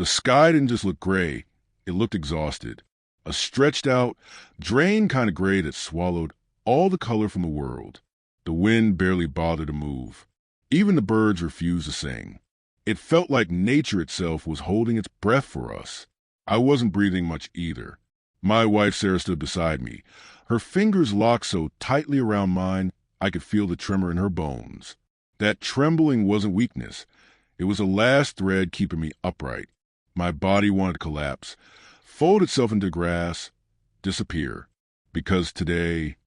The sky didn't just look gray, it looked exhausted. A stretched out, drained kind of gray that swallowed all the color from the world. The wind barely bothered to move. Even the birds refused to sing. It felt like nature itself was holding its breath for us. I wasn't breathing much either. My wife Sarah stood beside me. Her fingers locked so tightly around mine, I could feel the tremor in her bones. That trembling wasn't weakness. It was the last thread keeping me upright. My body wanted to collapse, fold itself into grass, disappear. Because today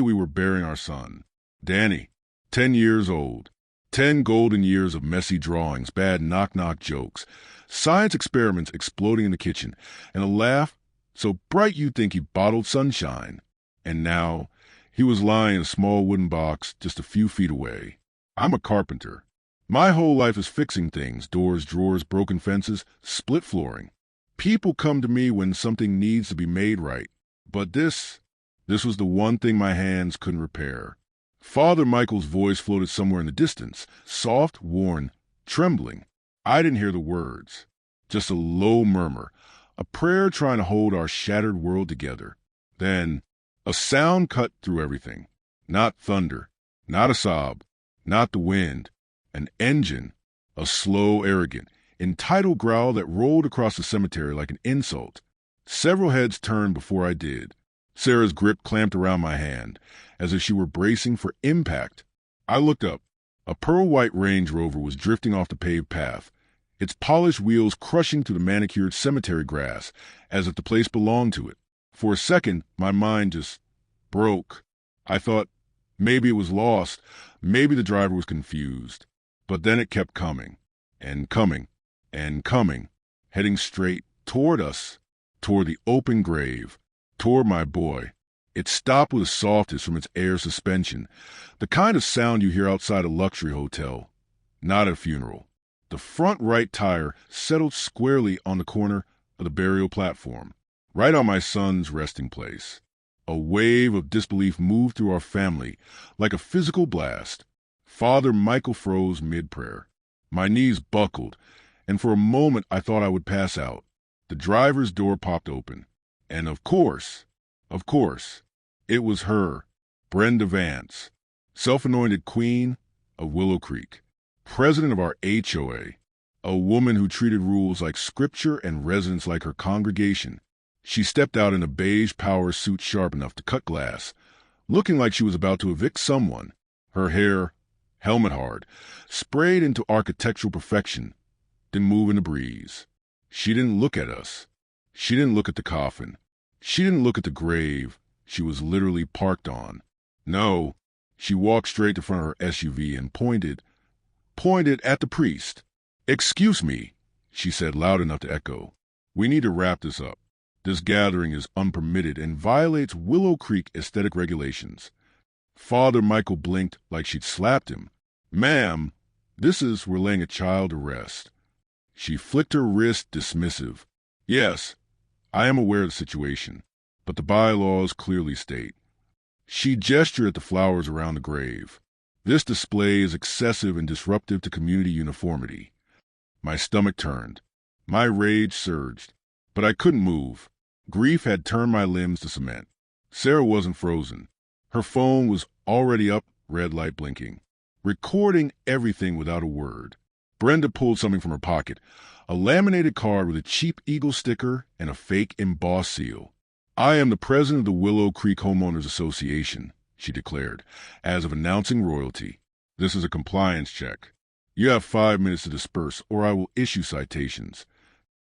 we were burying our son. Danny, 10 years old. 10 golden years of messy drawings, bad knock-knock jokes, science experiments exploding in the kitchen, and a laugh so bright you'd think he bottled sunshine. And now, he was lying in a small wooden box just a few feet away. I'm a carpenter. My whole life is fixing things, doors, drawers, broken fences, split flooring. People come to me when something needs to be made right. But this was the one thing my hands couldn't repair. Father Michael's voice floated somewhere in the distance, soft, worn, trembling. I didn't hear the words, just a low murmur, a prayer trying to hold our shattered world together. Then, a sound cut through everything. Not thunder, not a sob, not the wind. An engine, a slow, arrogant, entitled growl that rolled across the cemetery like an insult. Several heads turned before I did. Sarah's grip clamped around my hand, as if she were bracing for impact. I looked up. A pearl-white Range Rover was drifting off the paved path, its polished wheels crushing through the manicured cemetery grass, as if the place belonged to it. For a second, my mind just broke. I thought maybe it was lost, maybe the driver was confused. But then it kept coming, and coming, and coming, heading straight toward us, toward the open grave, toward my boy. It stopped with a softness from its air suspension, the kind of sound you hear outside a luxury hotel, not at a funeral. The front right tire settled squarely on the corner of the burial platform, right on my son's resting place. A wave of disbelief moved through our family like a physical blast. Father Michael froze mid-prayer. My knees buckled, and for a moment I thought I would pass out. The driver's door popped open. And of course, it was her, Brenda Vance, self-anointed queen of Willow Creek, president of our HOA, a woman who treated rules like scripture and residents like her congregation. She stepped out in a beige power suit sharp enough to cut glass, looking like she was about to evict someone. Her hair, helmet hard, sprayed into architectural perfection, didn't move in the breeze. She didn't look at us. She didn't look at the coffin. She didn't look at the grave she was literally parked on. No, she walked straight to front of her SUV and pointed at the priest. "Excuse me," she said loud enough to echo. "We need to wrap this up. This gathering is unpermitted and violates Willow Creek aesthetic regulations." Father Michael blinked like she'd slapped him. "Ma'am, we're laying a child to rest." She flicked her wrist, dismissive. "Yes, I am aware of the situation, but the bylaws clearly state." She gestured at the flowers around the grave. "This display is excessive and disruptive to community uniformity." My stomach turned. My rage surged, but I couldn't move. Grief had turned my limbs to cement. Sarah wasn't frozen. Her phone was already up, red light blinking, recording everything without a word. Brenda pulled something from her pocket, a laminated card with a cheap eagle sticker and a fake embossed seal. "I am the president of the Willow Creek Homeowners Association," she declared, as if announcing royalty. "This is a compliance check. You have 5 minutes to disperse, or I will issue citations."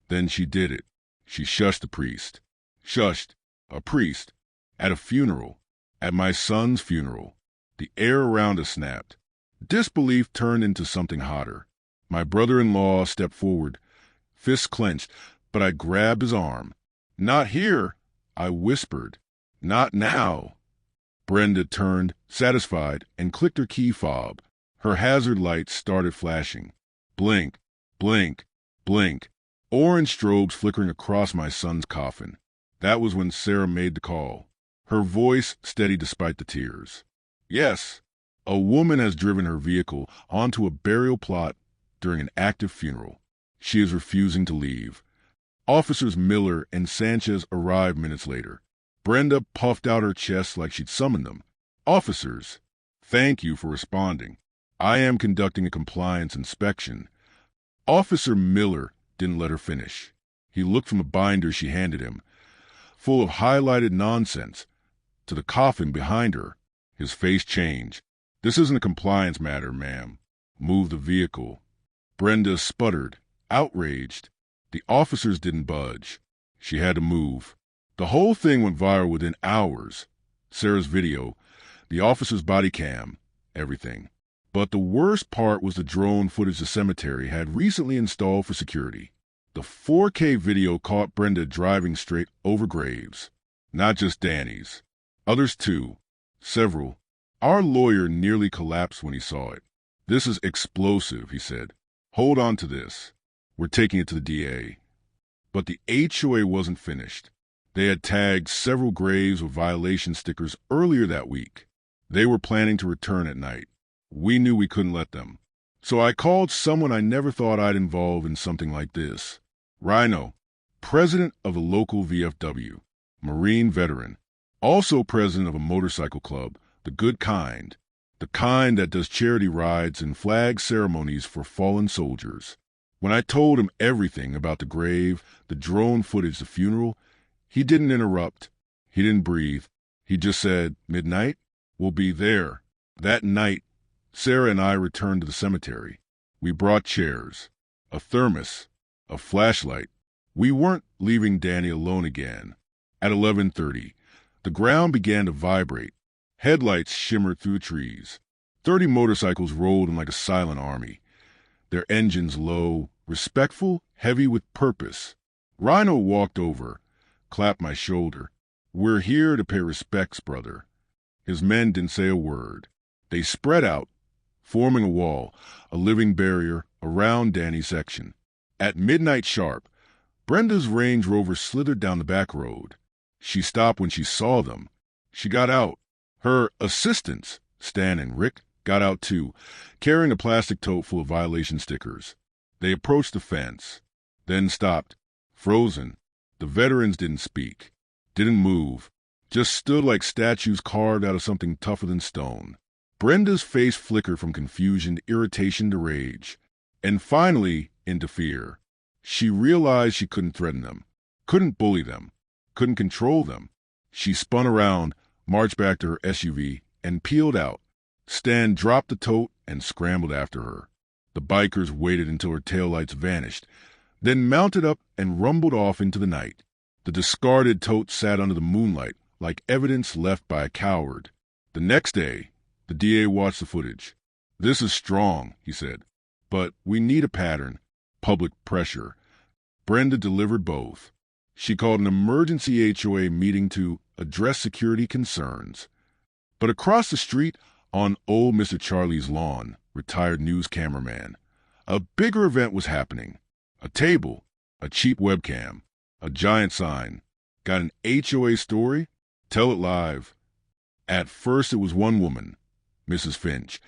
Then she did it. She shushed the priest. Shushed a priest at a funeral, at my son's funeral. The air around us snapped. Disbelief turned into something hotter. My brother-in-law stepped forward, fists clenched, but I grabbed his arm. "Not here," I whispered. "Not now." Brenda turned, satisfied, and clicked her key fob. Her hazard lights started flashing. Blink, blink, blink. Orange strobes flickering across my son's coffin. That was when Sarah made the call. Her voice steady despite the tears. "Yes, a woman has driven her vehicle onto a burial plot during an active funeral. She is refusing to leave. Officers Miller and Sanchez arrived minutes later. Brenda puffed out her chest like she'd summoned them. "Officers, thank you for responding. I am conducting a compliance inspection." Officer Miller didn't let her finish. He looked from a binder she handed him, full of highlighted nonsense, to the coffin behind her. His face changed. "This isn't a compliance matter, ma'am. Move the vehicle." Brenda sputtered, outraged. The officers didn't budge. She had to move. The whole thing went viral within hours. Sarah's video, the officer's body cam, everything. But the worst part was the drone footage the cemetery had recently installed for security. The 4K video caught Brenda driving straight over graves. Not just Danny's. Others too. Several. Our lawyer nearly collapsed when he saw it. "This is explosive," he said. "Hold on to this. We're taking it to the DA." But the HOA wasn't finished. They had tagged several graves with violation stickers earlier that week. They were planning to return at night. We knew we couldn't let them. So I called someone I never thought I'd involve in something like this. Rhino, president of a local VFW, Marine veteran, also president of a motorcycle club, the good kind, the kind that does charity rides and flag ceremonies for fallen soldiers. When I told him everything about the grave, the drone footage, the funeral, he didn't interrupt. He didn't breathe. He just said, "Midnight? We'll be there." That night, Sarah and I returned to the cemetery. We brought chairs, a thermos, a flashlight. We weren't leaving Danny alone again. At 11:30, the ground began to vibrate. Headlights shimmered through the trees. 30 motorcycles rolled in like a silent army, their engines low, respectful, heavy with purpose. Rhino walked over, clapped my shoulder. "We're here to pay respects, brother." His men didn't say a word. They spread out, forming a wall, a living barrier, around Danny's section. At midnight sharp, Brenda's Range Rover slithered down the back road. She stopped when she saw them. She got out. Her assistants, Stan and Rick, got out too, carrying a plastic tote full of violation stickers. They approached the fence, then stopped, frozen. The veterans didn't speak, didn't move, just stood like statues carved out of something tougher than stone. Brenda's face flickered from confusion to irritation to rage, and finally into fear. She realized she couldn't threaten them, couldn't bully them, couldn't control them. She spun around, marched back to her SUV, and peeled out. Stan dropped the tote and scrambled after her. The bikers waited until her taillights vanished, then mounted up and rumbled off into the night. The discarded tote sat under the moonlight like evidence left by a coward. The next day, the DA watched the footage. "This is strong," he said, "but we need a pattern, public pressure." Brenda delivered both. She called an emergency HOA meeting to address security concerns. But across the street, on old Mr. Charlie's lawn, retired news cameraman, a bigger event was happening. A table, a cheap webcam, a giant sign. Got an HOA story? Tell it live. At first it was one woman, Mrs. Finch,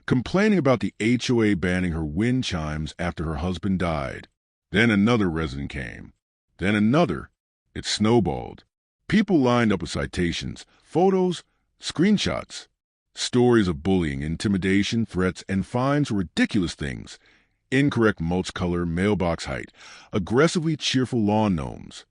complaining about the HOA banning her wind chimes after her husband died. Then another resident came. Then another. It snowballed. People lined up with citations, photos, screenshots. Stories of bullying, intimidation, threats, and fines were ridiculous things. Incorrect mulch color, mailbox height, aggressively cheerful lawn gnomes.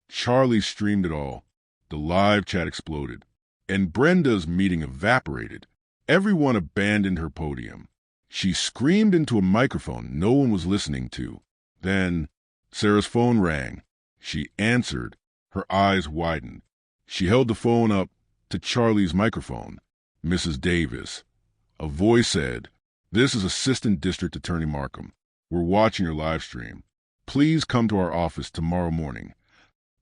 Charlie streamed it all. The live chat exploded. And Brenda's meeting evaporated. Everyone abandoned her podium. She screamed into a microphone no one was listening to. Then Sarah's phone rang. She answered. Her eyes widened. She held the phone up to Charlie's microphone. "Mrs. Davis." A voice said, "This is Assistant District Attorney Markham. We're watching your live stream. Please come to our office tomorrow morning."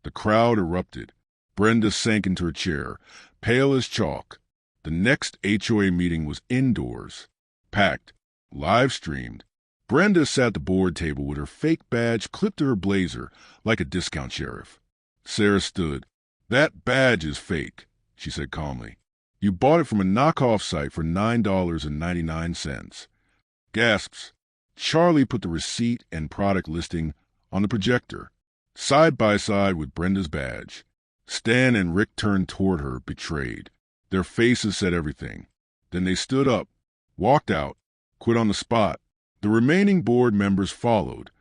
The crowd erupted. Brenda sank into her chair, pale as chalk. The next HOA meeting was indoors, packed, live streamed. Brenda sat at the board table with her fake badge clipped to her blazer like a discount sheriff. Sarah stood. "That badge is fake," she said calmly. "You bought it from a knockoff site for $9.99. Gasps. Charlie put the receipt and product listing on the projector, side by side with Brenda's badge. Stan and Rick turned toward her, betrayed. Their faces said everything. Then they stood up, walked out, quit on the spot. The remaining board members followed,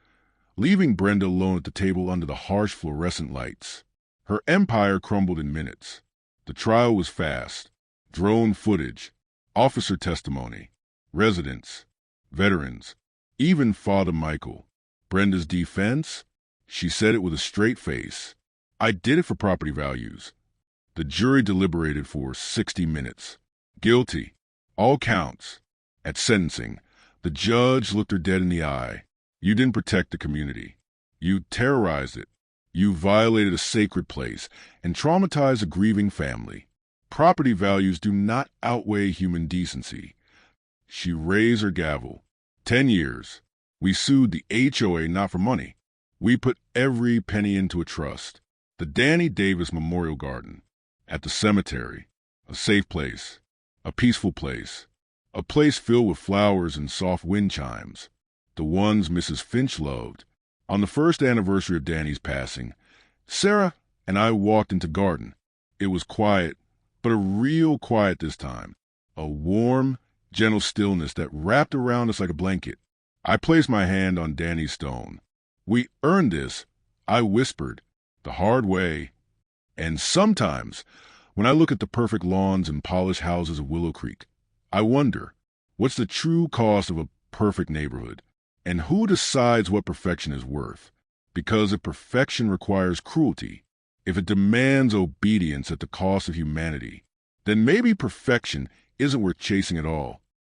leaving Brenda alone at the table under the harsh fluorescent lights. Her empire crumbled in minutes. The trial was fast. Drone footage, officer testimony, residents, veterans, even Father Michael. Brenda's defense? She said it with a straight face. I did it for property values. The jury deliberated for 60 minutes. Guilty. All counts. At sentencing, the judge looked her dead in the eye. You didn't protect the community. You terrorized it. You violated a sacred place and traumatized a grieving family. Property values do not outweigh human decency. She raised her gavel. 10 years. We sued the HOA not for money. We put every penny into a trust. The Danny Davis Memorial Garden. At the cemetery. A safe place. A peaceful place. A place filled with flowers and soft wind chimes. The ones Mrs. Finch loved. On the first anniversary of Danny's passing, Sarah and I walked into garden. It was quiet, but a real quiet this time. A warm, gentle stillness that wrapped around us like a blanket. I placed my hand on Danny's stone. We earned this, I whispered, the hard way. And sometimes, when I look at the perfect lawns and polished houses of Willow Creek, I wonder, what's the true cost of a perfect neighborhood? And who decides what perfection is worth? Because if perfection requires cruelty, if it demands obedience at the cost of humanity, then maybe perfection isn't worth chasing at all.